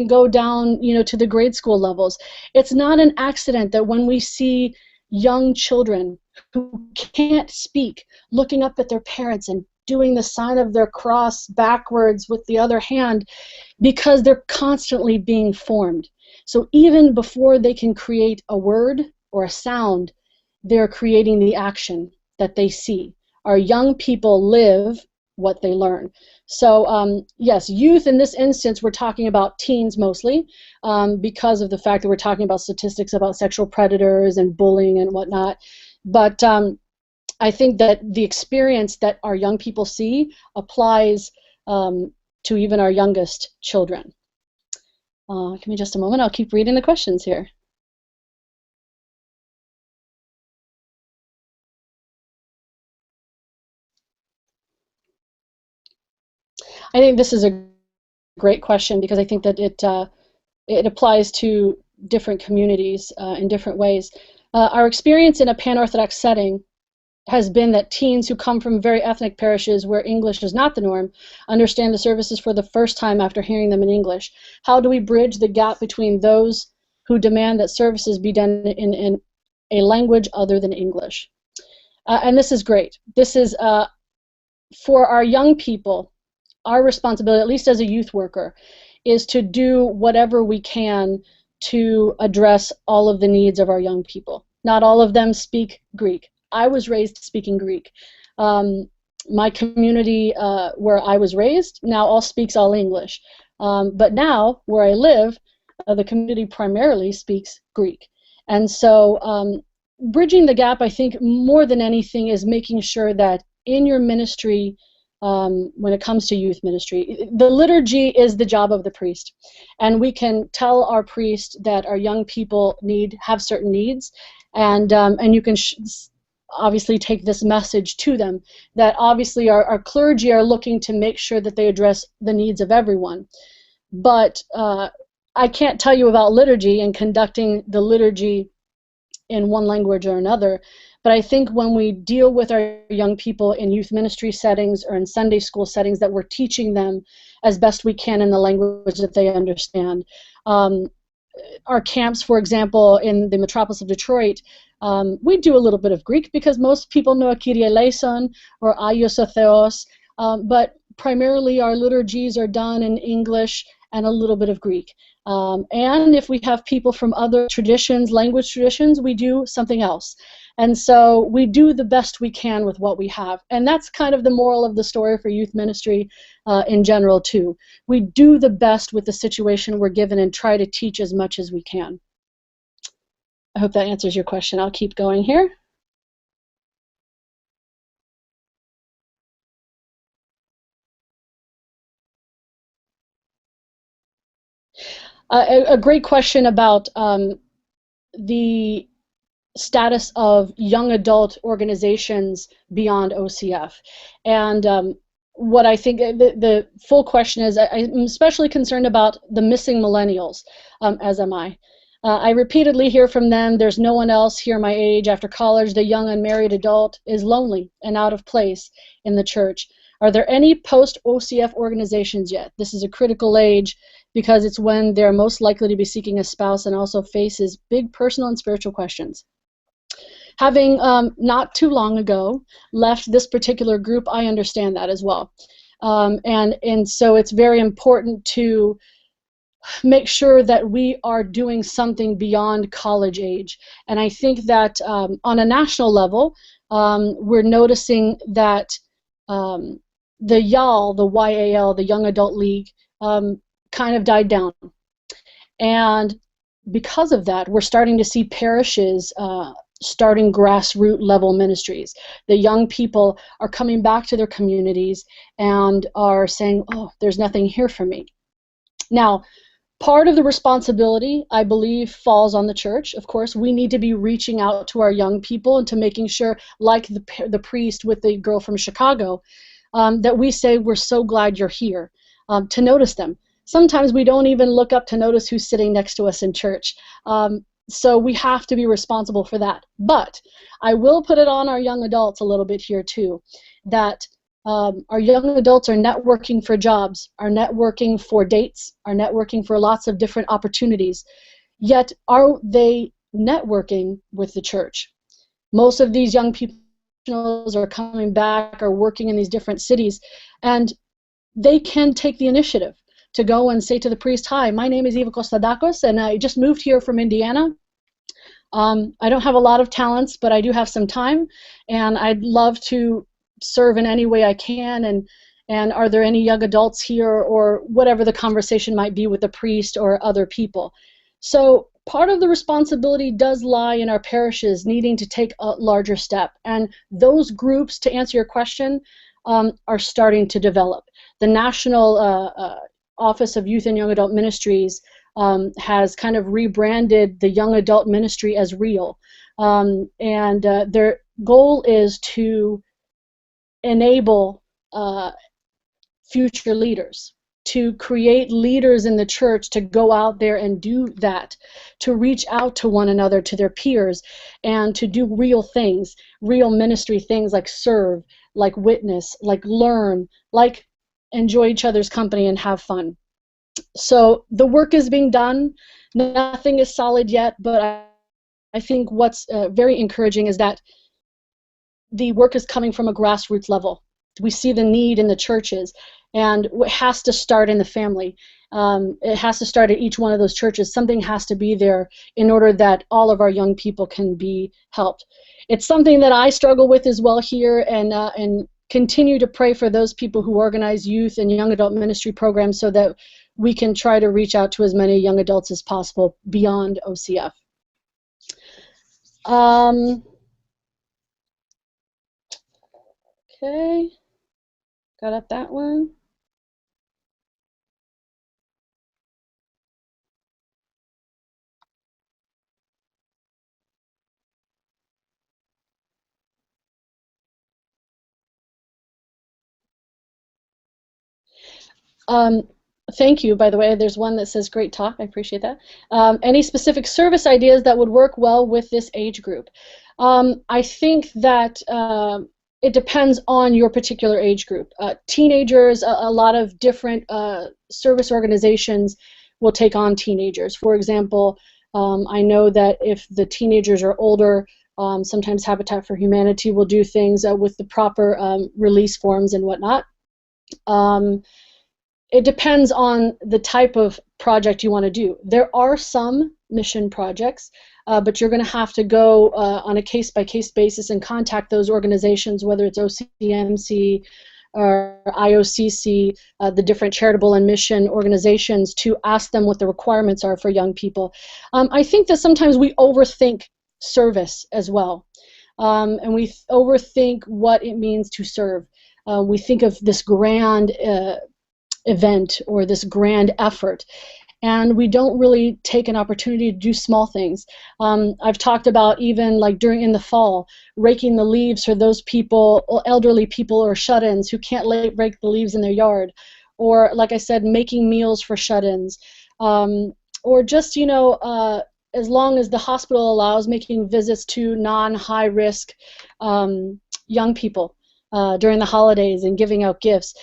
go down, to the grade school levels. It's not an accident that when we see young children who can't speak looking up at their parents and doing the sign of their cross backwards with the other hand, because they're constantly being formed. So even before they can create a word or a sound, they're creating the action that they see. Our young people live what they learn. So yes, youth in this instance, we're talking about teens mostly, because of the fact that we're talking about statistics about sexual predators and bullying and whatnot. But I think that the experience that our young people see applies to even our youngest children. Give me just a moment. I'll keep reading the questions here. I think this is a great question, because I think that it applies to different communities in different ways. Our experience in a pan-Orthodox setting has been that teens who come from very ethnic parishes where English is not the norm understand the services for the first time after hearing them in English. How do we bridge the gap between those who demand that services be done in a language other than English? And this is great. This is, for our young people, our responsibility, at least as a youth worker, is to do whatever we can to address all of the needs of our young people. Not all of them speak Greek. I was raised speaking Greek. My community where I was raised now all speaks all English. But now, where I live, the community primarily speaks Greek. And so bridging the gap, I think, more than anything, is making sure that in your ministry, when it comes to youth ministry, the liturgy is the job of the priest. And we can tell our priest that our young people have certain needs, and you can obviously take this message to them, that obviously our clergy are looking to make sure that they address the needs of everyone. But I can't tell you about liturgy and conducting the liturgy in one language or another, But I think when we deal with our young people in youth ministry settings or in Sunday school settings, that we're teaching them as best we can in the language that they understand. Our camps, for example, in the Metropolis of Detroit, we do a little bit of Greek because most people know Kyrie eleison or Aios o Theos, but primarily our liturgies are done in English and a little bit of Greek. And if we have people from other traditions, language traditions, we do something else. And so we do the best we can with what we have. And that's kind of the moral of the story for youth ministry in general, too. We do the best with the situation we're given and try to teach as much as we can. I hope that answers your question. I'll keep going here. A great question about the status of young adult organizations beyond OCF. And what I think the full question is, I'm especially concerned about the missing millennials, as am I. I repeatedly hear from them, there's no one else here my age after college. The young unmarried adult is lonely and out of place in the church. Are there any post-OCF organizations yet? This is a critical age because it's when they're most likely to be seeking a spouse and also faces big personal and spiritual questions. Having not too long ago left this particular group, I understand that as well. And so it's very important to make sure that we are doing something beyond college age. And I think that on a national level, we're noticing that the YAL, the YAL, the Young Adult League, kind of died down. And because of that, we're starting to see parishes starting grassroots level ministries. The young people are coming back to their communities and are saying, oh, there's nothing here for me. Now, part of the responsibility, I believe, falls on the church. Of course, we need to be reaching out to our young people and to making sure, like the priest with the girl from Chicago, that we say, we're so glad you're here, to notice them. Sometimes we don't even look up to notice who's sitting next to us in church. So we have to be responsible for that. But I will put it on our young adults a little bit here too, that our young adults are networking for jobs, are networking for dates, are networking for lots of different opportunities. Yet are they networking with the church? Most of these young people are coming back, are working in these different cities, and they can take the initiative to go and say to the priest, hi, my name is Eva Konstantakos, and I just moved here from Indiana. I don't have a lot of talents, but I do have some time, and I'd love to serve in any way I can, and are there any young adults here, or whatever the conversation might be with the priest or other people. So part of the responsibility does lie in our parishes needing to take a larger step, and those groups, to answer your question, are starting to develop. The National Office of Youth and Young Adult Ministries has kind of rebranded the young adult ministry as REAL, and their goal is to enable future leaders, to create leaders in the church to go out there and do that, to reach out to one another, to their peers, and to do real things, real ministry things like serve, like witness, like learn, like enjoy each other's company and have fun. So the work is being done. Nothing is solid yet, but I think what's very encouraging is that the work is coming from a grassroots level. We see the need in the churches, and it has to start in the family. It has to start at each one of those churches. Something has to be there in order that all of our young people can be helped. It's something that I struggle with as well here, and continue to pray for those people who organize youth and young adult ministry programs so that we can try to reach out to as many young adults as possible beyond OCF. Okay, got at that one. Thank you, by the way. There's one that says, great talk. I appreciate that. Any specific service ideas that would work well with this age group? I think that it depends on your particular age group. Teenagers, a lot of different service organizations will take on teenagers. For example, I know that if the teenagers are older, sometimes Habitat for Humanity will do things with the proper release forms and whatnot. It depends on the type of project you want to do. There are some mission projects, but you're going to have to go on a case-by-case basis and contact those organizations, whether it's OCMC or IOCC, the different charitable and mission organizations, to ask them what the requirements are for young people. I think that sometimes we overthink service as well, and we overthink what it means to serve. We think of this grand event or this grand effort, and we don't really take an opportunity to do small things. I've talked about even like in the fall, raking the leaves for those people, elderly people or shut-ins who can't rake the leaves in their yard, or like I said, making meals for shut-ins, or just, you know, as long as the hospital allows, making visits to non-high risk young people during the holidays and giving out gifts,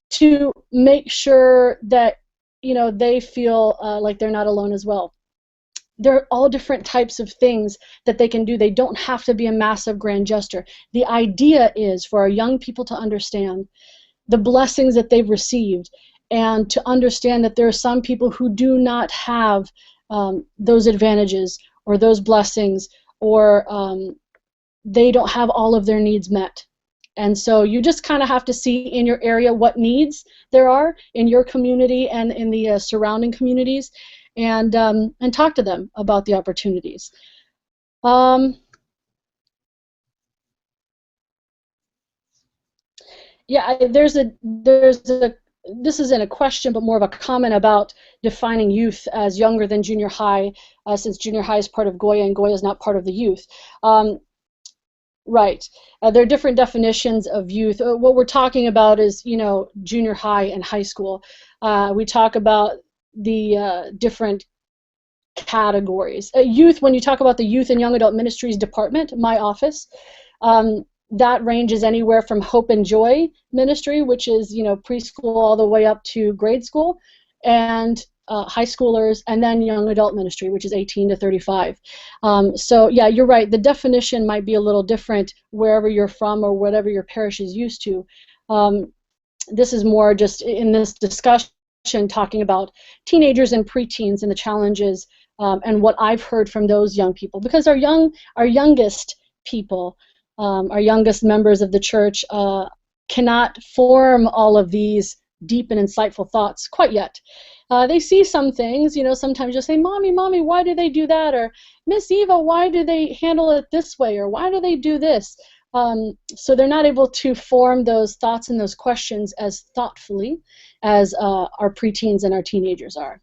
to make sure that, you know, they feel like they're not alone as well. There are all different types of things that they can do. They don't have to be a massive grand gesture. The idea is for our young people to understand the blessings that they've received, and to understand that there are some people who do not have those advantages or those blessings, or they don't have all of their needs met. And so you just kind of have to see in your area what needs there are in your community and in the surrounding communities, and talk to them about the opportunities. Yeah, this isn't a question, but more of a comment about defining youth as younger than junior high, since junior high is part of Goya and Goya is not part of the youth. Right. There are different definitions of youth. What we're talking about is, you know, junior high and high school. We talk about the different categories. Youth, when you talk about the Youth and Young Adult Ministries Department, my office, that ranges anywhere from Hope and Joy Ministry, which is, you know, preschool all the way up to grade school, and high schoolers, and then young adult ministry, which is 18 to 35. So yeah, you're right. The definition might be a little different wherever you're from or whatever your parish is used to. This is more just in this discussion talking about teenagers and preteens and the challenges, and what I've heard from those young people, because our youngest people, our youngest members of the church, cannot form all of these deep and insightful thoughts quite yet. They see some things, you know, sometimes you'll say, Mommy, Mommy, why do they do that? Or Miss Eva, why do they handle it this way? Or why do they do this? So they're not able to form those thoughts and those questions as thoughtfully as our preteens and our teenagers are.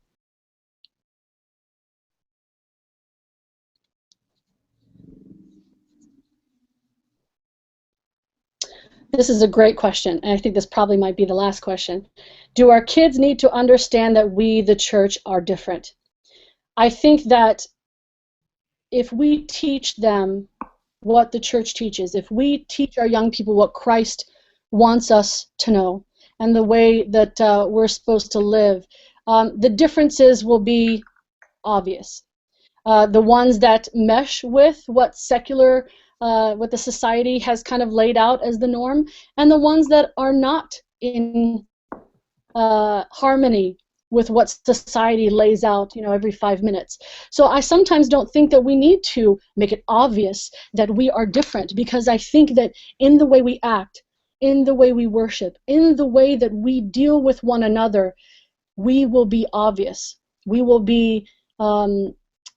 This is a great question, and I think this probably might be the last question. Do our kids need to understand that we, the church, are different? I think that if we teach them what the church teaches, if we teach our young people what Christ wants us to know, and the way that we're supposed to live, the differences will be obvious. The ones that mesh with what what the society has kind of laid out as the norm, and the ones that are not in harmony with what society lays out, you know, every 5 minutes. So I sometimes don't think that we need to make it obvious that we are different, because I think that in the way we act, in the way we worship, in the way that we deal with one another, we will be obvious. We will be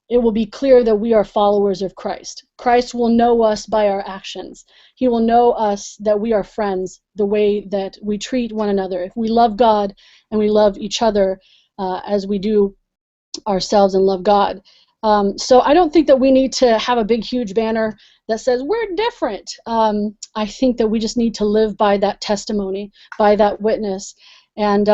it will be clear that we are followers of Christ. Christ will know us by our actions. He will know us that we are friends, the way that we treat one another. If we love God and we love each other as we do ourselves and love God. So I don't think that we need to have a big, huge banner that says we're different. I think that we just need to live by that testimony, by that witness. And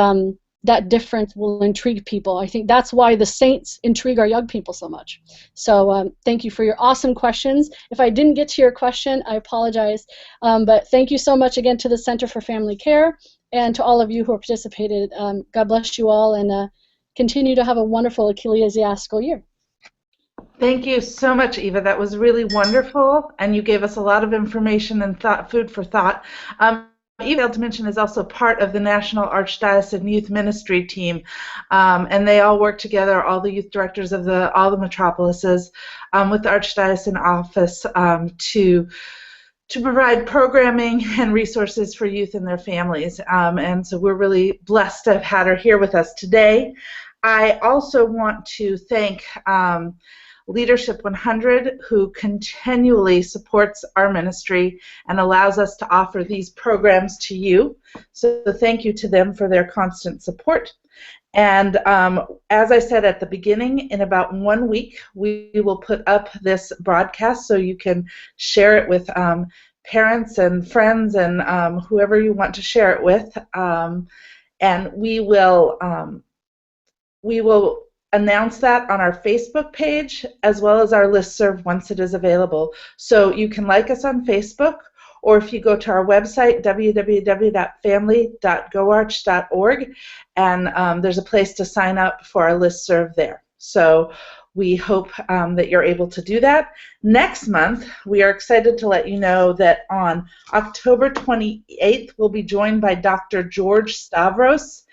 that difference will intrigue people. I think that's why the saints intrigue our young people so much. So thank you for your awesome questions. If I didn't get to your question, I apologize. But thank you so much again to the Center for Family Care and to all of you who participated. God bless you all, and continue to have a wonderful ecclesiastical year. Thank you so much, Eva. That was really wonderful, and you gave us a lot of information and food for thought. Eva, failed to mention, is also part of the National Archdiocesan Youth Ministry team, and they all work together, all the youth directors of all the metropolises, with the Archdiocesan office to provide programming and resources for youth and their families. And so we're really blessed to have had her here with us today. I also want to thank Leadership 100, who continually supports our ministry and allows us to offer these programs to you. So thank you to them for their constant support. And as I said at the beginning, in about 1 week, we will put up this broadcast so you can share it with parents and friends and whoever you want to share it with. And we will announce that on our Facebook page as well as our listserv once it is available. So you can like us on Facebook, or if you go to our website, www.family.goarch.org, and there's a place to sign up for our listserv there. So we hope that you're able to do that. Next month, we are excited to let you know that on October 28th, we'll be joined by Dr. George Stavros.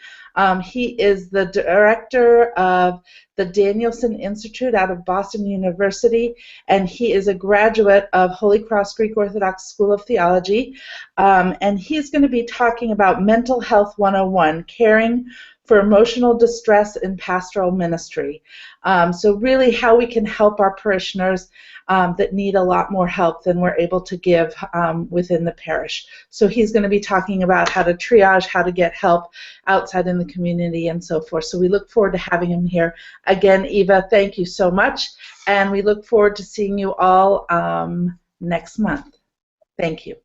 He is the director of the Danielson Institute out of Boston University, and he is a graduate of Holy Cross Greek Orthodox School of Theology, and he's going to be talking about Mental Health 101, caring for emotional distress in pastoral ministry. So really how we can help our parishioners that need a lot more help than we're able to give within the parish. So he's going to be talking about how to triage, how to get help outside in the community, and so forth. So we look forward to having him here. Again, Eva, thank you so much, and we look forward to seeing you all next month. Thank you.